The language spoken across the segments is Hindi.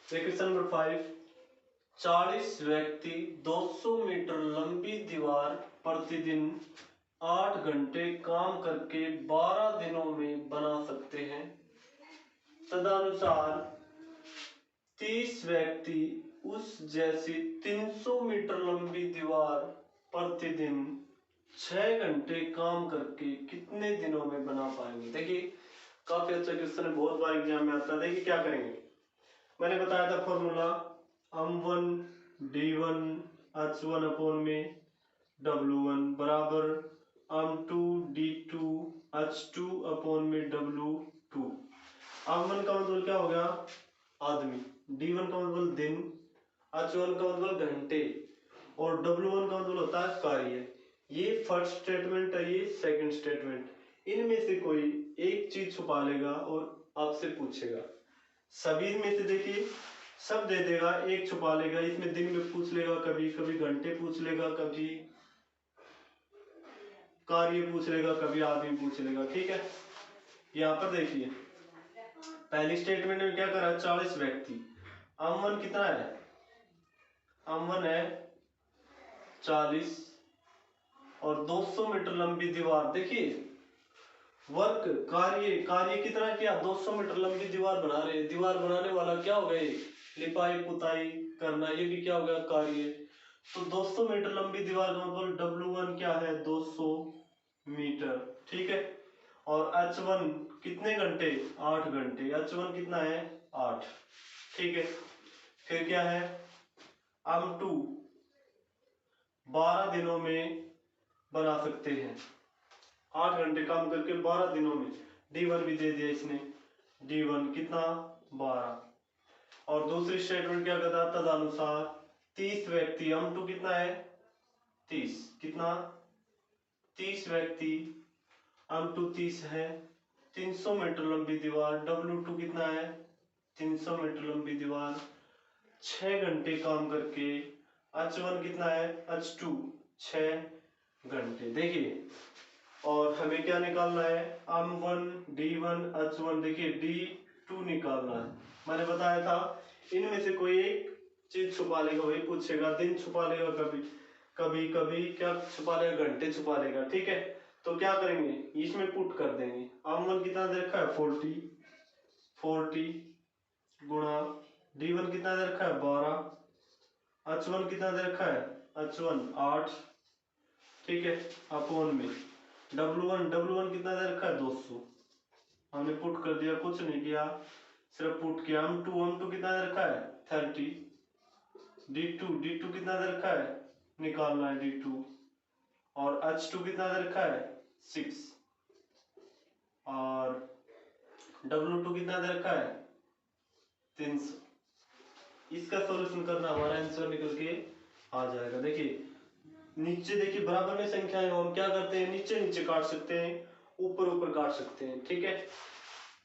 क्वेश्चन नंबर 5, 40 व्यक्ति 200 मीटर लंबी दीवार प्रतिदिन 8 घंटे काम करके 12 दिनों में बना सकते हैं। तदनुसार 30 व्यक्ति उस जैसी 300 मीटर लंबी दीवार प्रतिदिन 6 घंटे काम करके कितने दिनों में बना पाएंगे। देखिए काफी अच्छा क्वेश्चन है, बहुत बार एग्जाम में आता है। देखिए क्या करेंगे, मैंने बताया था formula m1 d1 h1 upon में w1 बराबर m2 d2 h2 अपॉन में w2। m1 का मतलब क्या हो गया, आदमी, d1 का मतलब दिन, h1 का मतलब घंटे और w1 का मतलब होता है कार्य। ये फर्स्ट स्टेटमेंट है, ये सेकंड स्टेटमेंट। इनमें से कोई एक चीज छुपा लेगा और आपसे पूछेगा। सभी में से देखिए सब दे देगा, एक छुपा लेगा। इसमें दिन में पूछ लेगा, कभी कभी घंटे पूछ लेगा, कभी कार्य पूछ लेगा, कभी आदमी पूछ लेगा। ठीक है, यहाँ पर देखिए पहली स्टेटमेंट में क्या करा, 40 व्यक्ति। m1 कितना है, m1 है 40 और 200 मीटर लंबी दीवार। देखिए वर्क कार्य कितना किया, 200 मीटर लंबी दीवार बना रहे। दीवार बनाने वाला क्या हो गए, लिपाई पुताई करना, ये भी क्या हो गया, कार्य। तो 200 मीटर लंबी दीवार का मतलब W1 क्या है, 200 मीटर। ठीक है, और H1 कितने घंटे, 8 घंटे। H1 कितना है, 8। ठीक है, फिर क्या है, M2 12 दिनों में बना सकते हैं। 8 घंटे काम करके 12 दिनों में। D1 भी दे दिया इसने, D1 कितना, 12। और दूसरी स्टेटमेंट क्या कहता है, तदनुसार 30 व्यक्ति, M2 कितना है, 30, कितना, 30 व्यक्ति, M2 30 है, 300 मीटर लंबी दीवार, W2 कितना है, 300 मीटर लंबी दीवार, 6 घंटे काम करके। H1 कितना है, H2 6 घंटे। देखिए और हमें क्या निकालना है, M1 D1 H1। देखिए D2 निकालना है। मैंने बताया था इनमें से कोई एक चीज छुपा लेगा, वही पूछेगा। दिन छुपा लेगा, कभी कभी कभी क्या छुपा लेगा, घंटे छुपा लेगा। ठीक है, तो क्या करेंगे, इसमें पुट कर देंगे। M1 कितना दे रखा है, 40 गुणा D1 कितना दे रखा है, 12। H1 कितना दे रखा है, H1 8। ठीक है, अपॉन में W1 कितना दे रखा है, 200। हमने पुट कर दिया, कुछ नहीं किया, सिर्फ पुट किया। M2 कितना दे रखा है, 30। D2 कितना दे रखा है, निकालना है D2। और H2 कितना दे रखा है, 6। और W2 कितना दे रखा है, 300। इसका सॉल्यूशन करना, हमारा आंसर निकल के आ जाएगा। देखिए नीचे देखिए बराबर में संख्याएं, हम क्या करते हैं, नीचे नीचे काट सकते हैं, ऊपर ऊपर काट सकते हैं। ठीक है,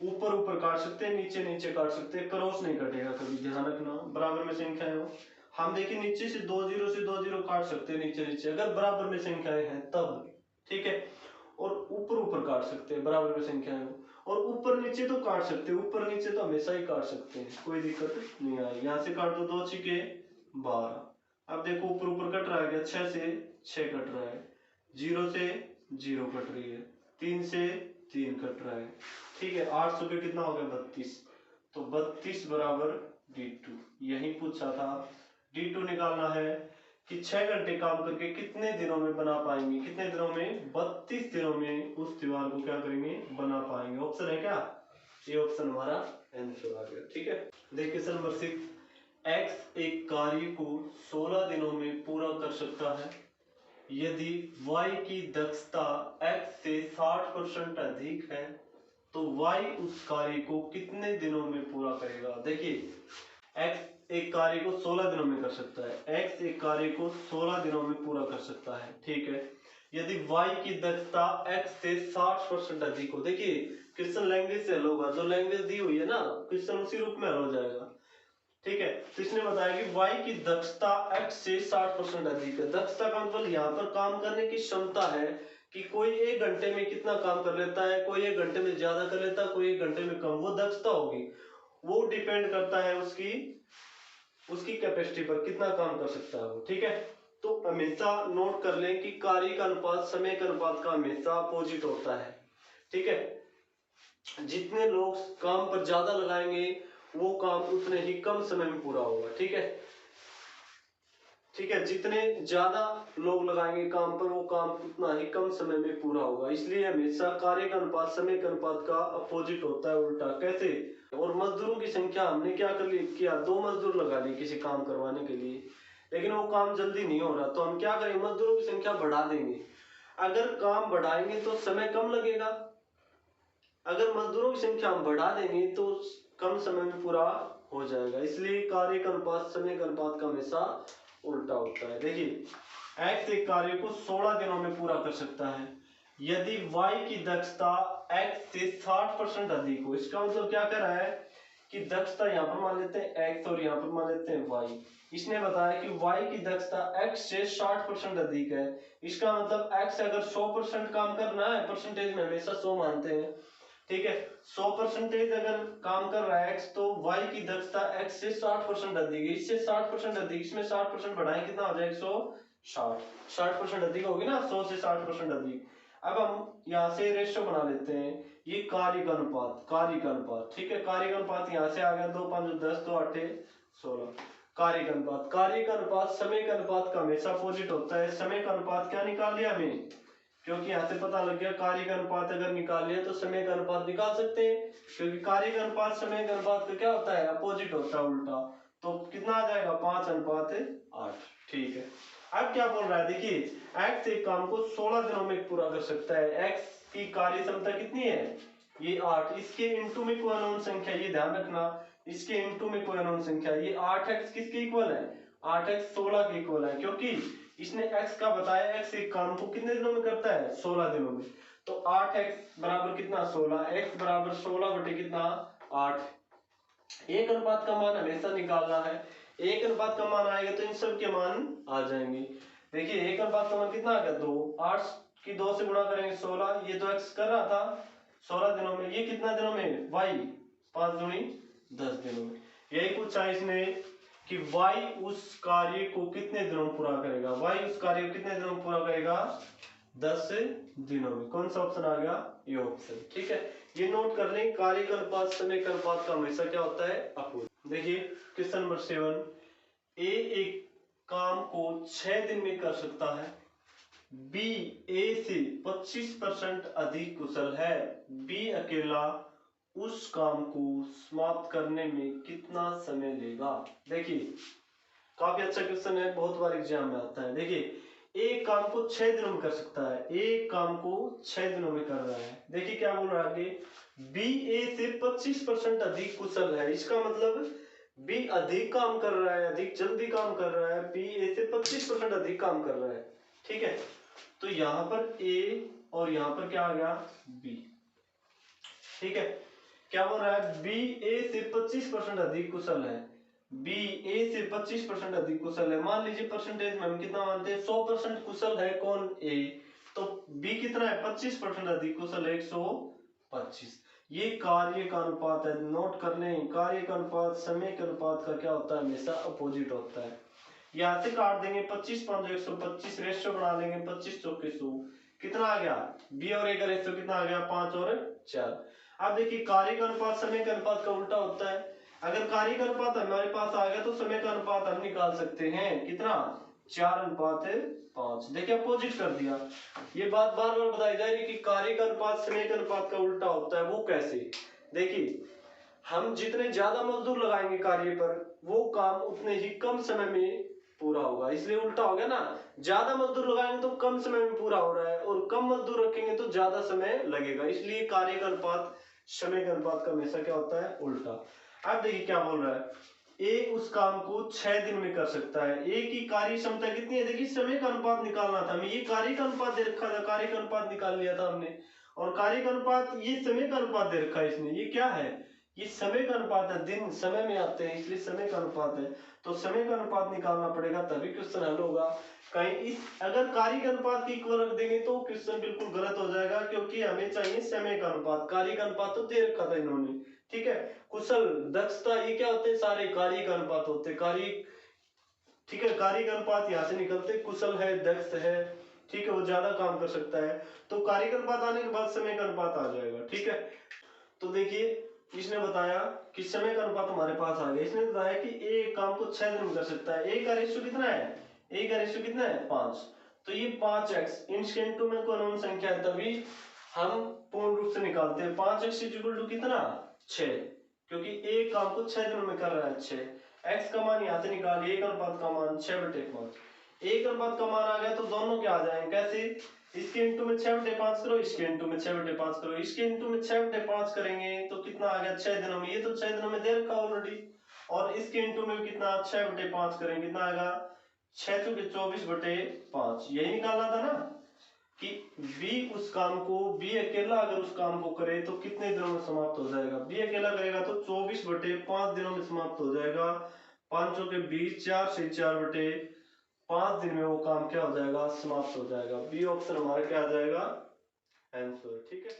ऊपर ऊपर काट सकते हैं, नीचे नीचे काट सकते हैं, क्रॉस नहीं कटेगा कभी, ध्यान रखना। बराबर में संख्याएं हो, हम देखिए नीचे से 2 जीरो से 2 जीरो काट सकते हैं, नीचे नीचे, अगर बराबर में संख्याएं हैं तब। ठीक है, और ऊपर ऊपर काट सकते हैं, बराबर में संख्याएं हो। और ऊपर नीचे तो काट सकते हैं, ऊपर नीचे तो हमेशा ही काट सकते हैं, कोई दिक्कत नहीं आएगी। यहाँ से काट दो, 2 छीके 12। अब देखो ऊपर ऊपर कट रहा है, 6 से 6 कट रहा है, 0 से 0 कट रही है, 3 से 3 कट रहा है। ठीक है, 8 से कितना हो गया, 32। तो 32 बराबर D2, यही पूछा था। D2 निकालना है कि 6 घंटे काम करके कितने दिनों में बना पाएंगे, कितने दिनों में, 32 दिनों में उस दीवार को क्या करेंगे, बना पाएंगे। ऑप्शन है क्या, ये ऑप्शन हमारा आंसर आ गया। ठीक है, देखिए सर नंबर 6, X एक कार्य को 16 दिनों में पूरा कर सकता है यदि Y की दक्षता X से 60% अधिक है तो Y उस कार्य को कितने दिनों में पूरा करेगा। देखिए X एक कार्य को 16 दिनों में कर सकता है, X एक कार्य को 16 दिनों में पूरा कर सकता है। ठीक है, यदि Y की दक्षता X से 60% अधिक हो। देखिए क्वेश्चन लैंग्वेज से हल होगा, जो लैंग्वेज दी हुई है ना, क्वेश्चन उसी रूप में हल हो जाएगा। ठीक है, तो इसने बताया कि Y की दक्षता X से 60% अधिक है। दक्षता का मतलब यहाँ पर काम करने की क्षमता है कि कोई 1 घंटे में कितना काम कर लेता है, कोई 1 घंटे में ज्यादा कर लेता है, कोई 1 घंटे में कम, वो दक्षता होगी। वो डिपेंड करता है उसकी कैपेसिटी पर, कितना काम कर सकता है वो। ठीक है, तो हमेशा नोट कर लें कि कार्य का अनुपात समय के अनुपात का हमेशा अपोजिट होता है। ठीक है, जितने लोग काम पर ज्यादा लगाएंगे वो काम उतने ही कम समय में पूरा होगा। ठीक है, ठीक है, जितने ज्यादा लोग लगाएंगे काम पर वो काम उतना ही कम समय में पूरा होगा। इसलिए हमेशा कार्य का अनुपात समय के अनुपात का अपोजिट होता है, उल्टा। कैसे? और मजदूरों की संख्या हमने क्या कर ली किया, 2 मजदूर लगा लिए किसी काम करवाने के लिए, लेकिन वो काम जल्दी नहीं हो रहा, तो हम क्या करें, मजदूरों की संख्या बढ़ा देंगे। अगर काम बढ़ाएंगे तो समय कम लगेगा, अगर मजदूरों की संख्या हम बढ़ा देंगे तो कम समय में पूरा हो जाएगा। इसलिए कार्य का अनुपात समय का अनुपात का हमेशा उल्टा होता है। देखिए x एक कार्य को 16 दिनों में पूरा कर सकता है यदि y की दक्षता x से 60% अधिक हो। इसका मतलब क्या कर रहा है कि दक्षता यहाँ पर मान लेते हैं x और यहाँ पर मान लेते हैं y। इसने बताया कि y की दक्षता x से 60% अधिक है। इसका मतलब x अगर 100% काम करना है, परसेंटेज में हमेशा 100 मानते हैं। ठीक है, 100% अगर काम कर रहा है x, तो y की दक्षता x से 60% अधिक है। इससे 60% अधिक, इसमें 60% बढ़ाएं कितना हो जाएगा, 160। 60% अधिक होगी ना, 100 से 60% अधिक। अब हम यहाँ से रेशियो बना लेते हैं, ये कार्य का अनुपात। ठीक है, कार्य का अनुपात यहाँ से आ गया 2 5 10 2 8 16। कार्य का अनुपात समय का अनुपात का हमेशा अपोजिट होता है। समय का अनुपात क्या निकाल लिया हमें, क्योंकि यहाँ से पता लग गया कार्य का अनुपात अगर निकाल लिया तो समय का अनुपात निकाल सकते हैं, क्योंकि कार्य का अनुपात समय का अनुपात का क्या होता है, अपोजिट होता है, उल्टा। तो कितना आ जाएगा, 5:8। ठीक है, अब क्या बोल रहा है, देखिए x एक काम को 16 दिनों में पूरा कर सकता है। x की कार्य क्षमता कितनी है, ये 8। इसके इंटू में कोई अननोन संख्या, ये ध्यान रखना, इसके इंटू में कोई अननोन संख्या। ये 8x किसके इक्वल है, 8x 16 के इक्वल है, क्योंकि इसने x का बताया x एक काम को कितने दिनों में करता है, 16 दिनों में। तो 8x बराबर कितना, 16। x बराबर 16 बटे कितना, 8। एक अनुपात का मान हमेशा निकालना है, एक अनुपात का मान आएगा तो इन सब के मान आ जाएंगे। देखिए एक अनुपात का मान कितना आ गया, 2। 8 की 2 से गुणा करेंगे 16, ये तो x कर रहा था 16 दिनों में, ये कितना दिनों में, y 5 दूनी 10 दिनों में। यही पूछा इसने कि y उस कार्य को कितने दिनों में पूरा करेगा, y उस कार्य को कितने दिनों में पूरा करेगा, 10 दिनों में। कौन सा ऑप्शन आ गया, ये ऑप्शन। ठीक है, ये नोट कर लें, कार्य का अनुपात समय का अनुपात का हमेशा क्या होता है, अपोजिट। देखिए क्वेश्चन नंबर 7, ए एक काम को 6 दिन में कर सकता है, बी ए से 25% अधिक कुशल है, बी अकेला उस काम को समाप्त करने में कितना समय लेगा। देखिए काफी अच्छा क्वेश्चन है, बहुत बार एग्जाम में आता है। देखिए एक काम को 6 दिनों में कर सकता है, एक काम को 6 दिनों में कर रहा है। देखिए क्या बोल रहा है आगे, बी ए से 25% अधिक कुशल है। इसका मतलब बी अधिक काम कर रहा है, अधिक जल्दी काम कर रहा है, बी ए से 25% अधिक काम कर रहा है। ठीक है, तो यहां पर ए और यहां पर क्या आ गया, बी। ठीक है, क्या बोल रहा है, बी ए से 25% अधिक कुशल है, बी ए से 25% अधिक कुशल है। मान लीजिए परसेंटेज में हम कितना मानते हैं, 100% कुशल है कौन, ए, तो बी कितना है, 25% अधिक कुशल है, 125। ये कार्य का अनुपात है, नोट कर लें, कार्य का अनुपात समय के अनुपात का क्या होता है, हमेशा अपोजिट होता है। यहाँ से काट देंगे, 25 5 125, रेशियो बना लेंगे, 25 चौके 100, कितना आ गया, बी और ए का रेशियो कितना आ गया, 5 और 4। अब देखिए कार्य का अनुपात समय के अनुपात का उल्टा होता है। अगर कार्य का अनुपात हमारे पास आ गया तो समय का अनुपात हम निकाल सकते हैं, कितना, 4:5। देखिए अपोजिट कर दिया। ये बात बार बार बताई जा रही कि कार्य का अनुपात समय के अनुपात का उल्टा होता है, वो कैसे। देखिए हम जितने ज्यादा मजदूर लगाएंगे कार्य पर, वो काम उतने ही कम समय में पूरा होगा, इसलिए उल्टा हो गया ना। ज्यादा मजदूर लगाएंगे तो कम समय में पूरा हो रहा है, और कम मजदूर रखेंगे तो ज्यादा समय लगेगा, इसलिए कार्य का अनुपात समय के अनुपात का हमेशा क्या होता है, उल्टा। अब देखिए क्या बोल रहा है, ए उस काम को 6 दिन में कर सकता है, ए की कार्य क्षमता कितनी है। देखिए समय का अनुपात निकालना था हमें, ये कार्य का अनुपात दे रखा था, कार्य का अनुपात निकाल लिया था हमने, और कार्य का अनुपात, ये समय का अनुपात दे रखा है इसने, ये क्या है, ये समय का अनुपात है, दिन समय में आते हैं इसलिए समय का अनुपात है, तो समय का अनुपात निकालना पड़ेगा तभी क्वेश्चन हल होगा। कहीं इस अगर कार्य के अनुपात की इक्वल रख देंगे तो क्वेश्चन बिल्कुल गलत हो जाएगा, क्योंकि हमें चाहिए समय का अनुपात, कार्य का अनुपात तो दे रखा था इन्होंने। ठीक है, कुशल, दक्षता, ये क्या होते हैं? सारे कार्य का अनुपात होते हैं। कार्य, ठीक है, कार्य का अनुपात यहाँ से निकलते, कुशल है, दक्ष है, ठीक है, वो ज्यादा काम कर सकता है, तो कार्य का अनुपात आने के बाद समय का अनुपात आ जाएगा। ठीक है, तो देखिए इसने बताया कि समय का अनुपात हमारे पास आ गया। इसने बताया कि एक काम को 6 दिन में कर सकता है। ए का रेशियो कितना है? ए का रेशियो कितना है? 5। तो ये 5x इंस्टेंटो में कोई अनोन संख्या है, तभी हम पूर्ण रूप से निकालते हैं। 5x इक्वल टू कितना? 6, क्योंकि एक काम को 6 दिनों में कर रहा है। 6 x का मान यहाँ से निकालिए, एक अनुपात का मान 6/5। एक अनुपात का मान आ गया तो दोनों क्या आ जाएंगे? कैसे? इसके इंटू में 6/5 करो, इसके इंटू में 6/5 करो, इसके इंटू में 6/5 करेंगे तो कितना आ गया? 6 दिनों में। ये तो 6 दिनों में दे रखा ऑलरेडी। और इसके इंटू में कितना? 6/5 करेंगे, कितना आएगा? 6 × 24/5। यही निकालना था ना कि बी उस काम को, बी अकेला अगर उस काम को करे तो कितने दिनों में समाप्त हो जाएगा? बी अकेला करेगा तो 24/5 दिनों में समाप्त हो जाएगा। 5 के 20, 4 से 4/5 दिन में वो काम क्या हो जाएगा? समाप्त हो जाएगा। बी ऑप्शन हमारा क्या आ जाएगा? आंसर। ठीक है।